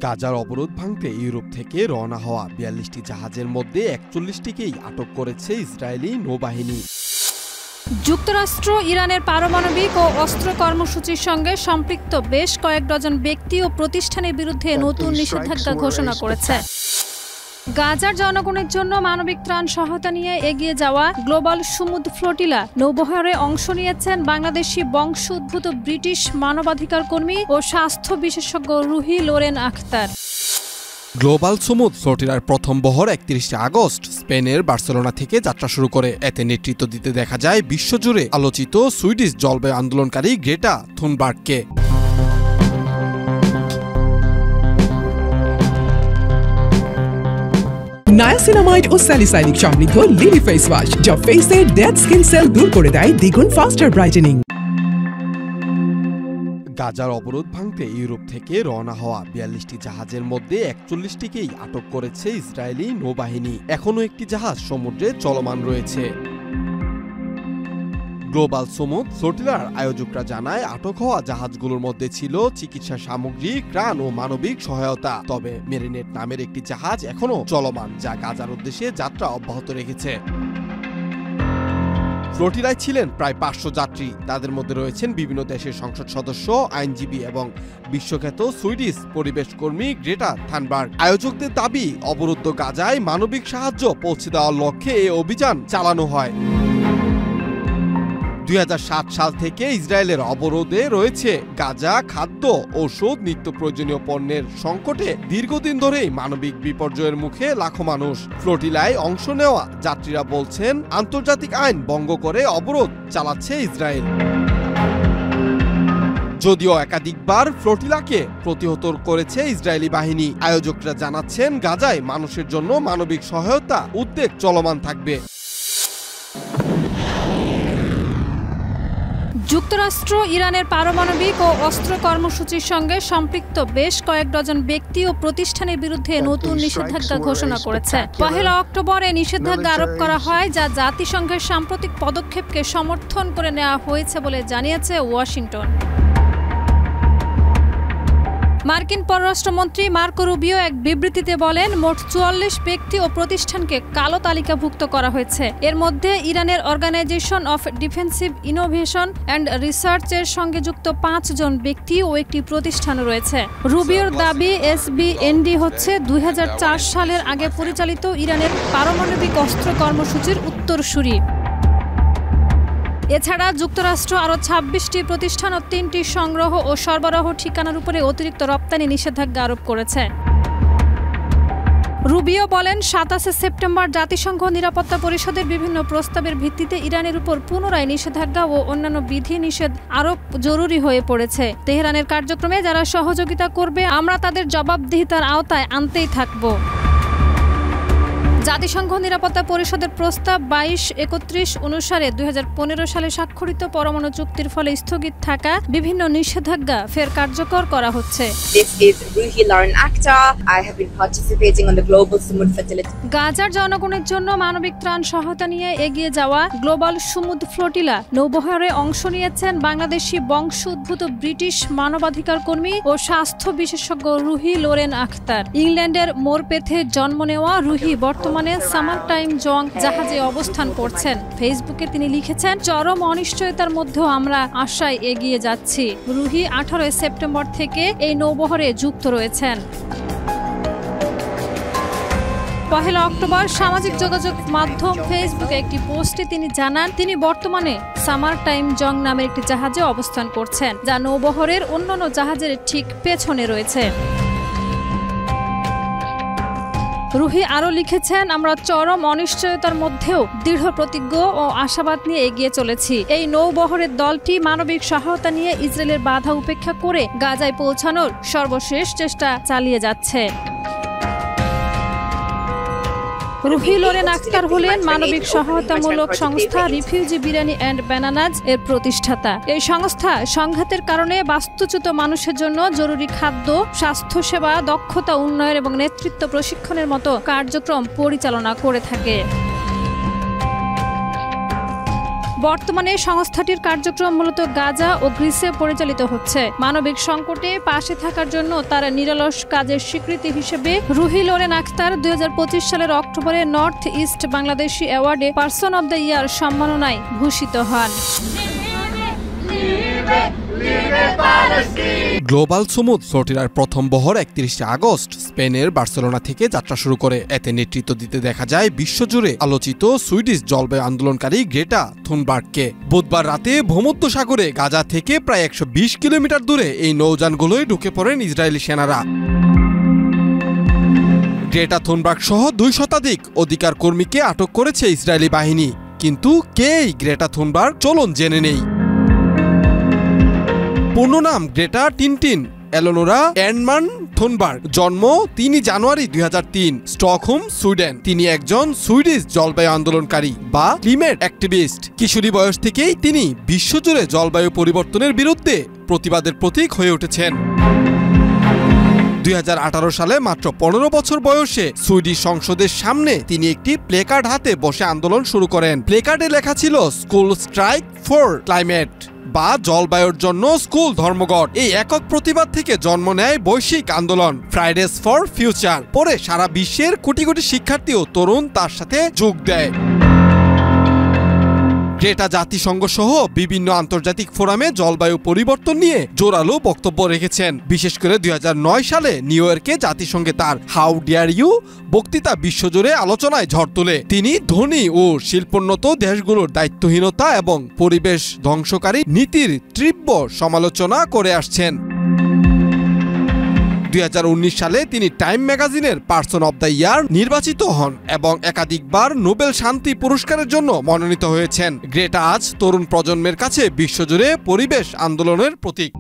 গাজার অবরোধ ভাঙতে ইউরোপ থেকে রওনা হওয়া ৪২টি জাহাজের মধ্যে ৪১টিকেই আটক করেছে ইসরায়েলি নৌবাহিনী। যুক্তরাষ্ট্র ইরানের পারমাণবিক ও অস্ত্র কর্মসূচির সঙ্গে সম্পৃক্ত বেশ কয়েক ডজন ব্যক্তি ও প্রতিষ্ঠানের বিরুদ্ধে নতুন নিষেধাজ্ঞা ঘোষণা করেছে। গাজার জনগণের জন্য মানবিক ত্রাণ সহায়তা নিয়ে এগিয়ে যাওয়া গ্লোবাল সমুদ্র ফ্লোটিলা নৌবহরে অংশ নিয়েছেন বাংলাদেশি বংশোদ্ভূত ব্রিটিশ মানবাধিকার কর্মী ও স্বাস্থ্য বিশেষজ্ঞ রুহি লোরেন আখতার। গ্লোবাল সমুদ্র ফ্লোটিলার প্রথম বহর ৩১ আগস্ট স্পেনের বার্সেলোনা থেকে যাত্রা শুরু করে। এতে নেতৃত্ব দিতে দেখা যায় বিশ্বজুড়ে আলোচিত সুইডিশ জলবায়ু আন্দোলনকারী গ্রেটা থুনবার্গকে। নায়াসিনামাইড ও স্যালিসাইলিক সমৃদ্ধ লিলি ফেস ওয়াশ যা ফেসের ডেড স্কিন সেল দূর করে দেয় দ্বিগুণ ফাস্টার ব্রাইটেনিং। গাজার অবরোধ ভাঙতে ইউরোপ থেকে রওনা হওয়া ৪২টি জাহাজের মধ্যে ৪১টিকেই আটক করেছে ইসরায়েলি নৌবাহিনী। এখনও একটি জাহাজ সমুদ্রে চলমান রয়েছে। গ্লোবাল সমুদ্র ফ্লোটিলার আয়োজকরা জানায়, আটক হওয়া জাহাজগুলোর মধ্যে ছিল চিকিৎসা সামগ্রী, ত্রাণ ও মানবিক সহায়তা। তবে মেরিনেট নামের একটি জাহাজ এখনও চলমান, যা গাজার উদ্দেশ্যে যাত্রা অব্যাহত রেখেছে। ফ্লোটিলায় ছিলেন প্রায় ৫০০ যাত্রী। তাদের মধ্যে রয়েছেন বিভিন্ন দেশের সংসদ সদস্য, আইনজীবী এবং বিশ্বখ্যাত সুইডিশ পরিবেশ কর্মী গ্রেটা থানবার্গ। আয়োজকদের দাবি, অবরুদ্ধ গাজায় মানবিক সাহায্য পৌঁছে দেওয়ার লক্ষ্যে এই অভিযান চালানো হয়। ২০০৭ সাল থেকে ইসরায়েলের অবরোধে রয়েছে গাজা। খাদ্য, ঔষধ, নিত্য প্রয়োজনীয় পণ্যের সংকটে দীর্ঘদিন ধরেই মানবিক বিপর্যয়ের মুখে লাখো মানুষ। ফ্লোটিলায় অংশ নেওয়া যাত্রীরা বলছেন, আন্তর্জাতিক আইন ভঙ্গ করে অবরোধ চালাচ্ছে ইসরায়েল। যদিও একাধিকবার ফ্লোটিলাকে প্রতিহত করেছে ইসরায়েলি বাহিনী, আয়োজকরা জানাচ্ছেন গাজায় মানুষের জন্য মানবিক সহায়তা উদ্যোগ চলমান থাকবে। যুক্তরাষ্ট্র ইরানের পারমাণবিক ও অস্ত্র কর্মসূচির সঙ্গে সম্পৃক্ত বেশ কয়েক ডজন ব্যক্তি ও প্রতিষ্ঠানের বিরুদ্ধে নতুন নিষেধাজ্ঞা ঘোষণা করেছে। ১ অক্টোবর এই নিষেধাজ্ঞা আরোপ করা হয়, যা জাতিসংঘের সাম্প্রতিক পদক্ষেপকে সমর্থন করে নেওয়া হয়েছে বলে জানিয়েছে ওয়াশিংটন। মার্কিন পররাষ্ট্রমন্ত্রী মার্কো রুবিও এক বিবৃতিতে বলেন, মোট ৪৪ ব্যক্তি ও প্রতিষ্ঠানকে কালো তালিকাভুক্ত করা হয়েছে। এর মধ্যে ইরানের organization of defensive innovation and রিসার্চের সঙ্গে যুক্ত ৫ জন ব্যক্তি ও একটি প্রতিষ্ঠান রয়েছে। রুবিওর দাবি, এসবিএনডি হচ্ছে ২০০৪ সালের আগে পরিচালিত ইরানের পারমাণবিক অস্ত্র কর্মসূচির উত্তরসূরি। এছাড়া যুক্তরাষ্ট্র আরও ২৬টি প্রতিষ্ঠান ও ৩টি সংগ্রহ ও সরবরাহ ঠিকানার উপরে অতিরিক্ত রপ্তানি নিষেধাজ্ঞা আরোপ করেছে। রুবিও বলেন, ২৭ সেপ্টেম্বর জাতিসংঘ নিরাপত্তা পরিষদের বিভিন্ন প্রস্তাবের ভিত্তিতে ইরানের উপর পুনরায় নিষেধাজ্ঞা ও অন্যান্য বিধি নিষেধ আরোপ জরুরি হয়ে পড়েছে। তেহরানের কার্যক্রমে যারা সহযোগিতা করবে, আমরা তাদের জবাবদিহিতার আওতায় আনতেই থাকব। জাতিসংঘ নিরাপত্তা পরিষদের প্রস্তাব ২২৩১ অনুসারে ২০১৫ সালে স্বাক্ষরিত পরমাণু চুক্তির ফলে স্থগিত থাকা বিভিন্ন নিষেধাজ্ঞা ফের কার্যকর করা হচ্ছে। গাজার জনগণের জন্য মানবিক ত্রাণ সহায়তা নিয়ে এগিয়ে যাওয়া গ্লোবাল সমুদ্র ফ্লোটিলা নৌবহরে অংশ নিয়েছেন বাংলাদেশি বংশোদ্ভূত ব্রিটিশ মানবাধিকার কর্মী ও স্বাস্থ্য বিশেষজ্ঞ রুহি লোরেন আখতার। ইংল্যান্ডের মোরপেথে জন্ম নেওয়া রুহি বর্তমানে সামার টাইম জং জাহাজে অবস্থান করছেন। ফেসবুকে তিনি লিখেছেন, চরম অনিশ্চয়তার মধ্যেও আমরা আশায় এগিয়ে যাচ্ছি। রুহি ১৮ সেপ্টেম্বর থেকে এই নৌবহরে যুক্ত রয়েছেন। ১ অক্টোবর সামাজিক যোগাযোগ মাধ্যম ফেসবুকে একটি পোস্টে তিনি জানান, তিনি বর্তমানে সামার টাইম জং নামের একটি জাহাজে অবস্থান করছেন, যা নৌবহরের অন্যান্য জাহাজের ঠিক পেছনে রয়েছে। রুহি আরও লিখেছেন, আমরা চরম অনিশ্চয়তার মধ্যেও দৃঢ় প্রতিজ্ঞ ও আশাবাদ নিয়ে এগিয়ে চলেছি। এই নৌবহরের দলটি মানবিক সহায়তা নিয়ে ইসরায়েলের বাধা উপেক্ষা করে গাজায় পৌঁছানোর সর্বশেষ চেষ্টা চালিয়ে যাচ্ছে। রুহি লোরেন আখতার হলেন মানবিক সহায়তামূলক সংস্থা রিফিউজি বিরিয়ানি অ্যান্ড ব্যানানাজ এর প্রতিষ্ঠাতা। এই সংস্থা সংঘাতের কারণে বাস্তুচ্যুত মানুষের জন্য জরুরি খাদ্য, স্বাস্থ্যসেবা, দক্ষতা উন্নয়ন এবং নেতৃত্ব প্রশিক্ষণের মতো কার্যক্রম পরিচালনা করে থাকে। বর্তমানে সংস্থাটির কার্যক্রম মূলত গাজা ও গ্রিসে পরিচালিত হচ্ছে। মানবিক সংকটে পাশে থাকার জন্য তার নিরলস কাজের স্বীকৃতি হিসেবে রুহি লোরেন আক্তার 2025 সালের অক্টোবরে নর্থ ইস্ট বাংলাদেশি অ্যাওয়ার্ডে পার্সন অব দ্য ইয়ার সম্মাননায় ভূষিত হন। গ্লোবাল সুমুদ ফ্লোটিলার প্রথম বহর 31 আগস্ট স্পেনের বার্সেলোনা থেকে যাত্রা শুরু করে। এতে নেতৃত্ব দিতে দেখা যায় বিশ্বজুড়ে আলোচিত সুইডিশ জলবায়ু আন্দোলনকারী গ্রেটা থুনবার্গকে। বুধবার রাতে ভূমধ্যসাগরে গাজা থেকে প্রায় 120 কিলোমিটার দূরে এই নৌযানগুলোয় ঢুকে পড়েন ইসরায়েলি সেনারা। গ্রেটা থুনবার্গ সহ 2 শতাধিক অধিকার কর্মীকে আটক করেছে ইসরায়েলি বাহিনী। কিন্তু কে এই গ্রেটা থুনবার্গ, চলুন জেনে নেই। পূর্ণ নাম গ্রেটা টিনটিন এলোনোরা এন্ডমান থুনবার্গ। জন্ম 3 জানুয়ারি 2003, স্টকহোম, সুইডেন। তিনি একজন সুইডিশ জলবায়ু আন্দোলনকারী বা ক্লাইমেট অ্যাক্টিভিস্ট। কিশোরী বয়স থেকেই তিনি বিশ্বজুড়ে জলবায়ু পরিবর্তনের বিরুদ্ধে প্রতিবাদের প্রতীক হয়ে উঠেছেন। 2018 সালে মাত্র 15 বছর বয়সে সুইডিশ সংসদের সামনে তিনি একটি প্লেকার্ড হাতে বসে আন্দোলন শুরু করেন। প্লেকার্ডে লেখা ছিল স্কুল স্ট্রাইক ফর ক্লাইমেট বা জলবায়ুর জন্য স্কুল ধর্মঘট। এই একক প্রতিবাদ থেকে জন্ম নেয় বৈশ্বিক আন্দোলন ফ্রাইডেজ ফর ফিউচার। পরে সারা বিশ্বের কোটি কোটি শিক্ষার্থী ও তরুণ তার সাথে যোগ দেয়। গ্রেটা জাতিসংঘ সহ বিভিন্ন আন্তর্জাতিক ফোরামে জলবায়ু পরিবর্তন নিয়ে জোরালো বক্তব্য রেখেছেন। বিশেষ করে 2009 সালে নিউ ইয়র্কে জাতিসংঘে তার হাউ ডিয়ার ইউ বক্তৃতা বিশ্বজুড়ে আলোচনায় ঝড় তোলে। তিনি ধনী ও শিল্পোন্নত দেশগুলোর দায়িত্বহীনতা এবং পরিবেশ ধ্বংসকারী নীতির তীব্র সমালোচনা করে আসছেন। 2019 সালে তিনি টাইম ম্যাগাজিনের পার্সন অব দ্য ইয়ার নির্বাচিত হন এবং একাধিকবার নোবেল শান্তি পুরস্কারের জন্য মনোনীত হয়েছেন। গ্রেটা আজ তরুণ প্রজন্মের কাছে বিশ্বজুড়ে পরিবেশ আন্দোলনের প্রতীক।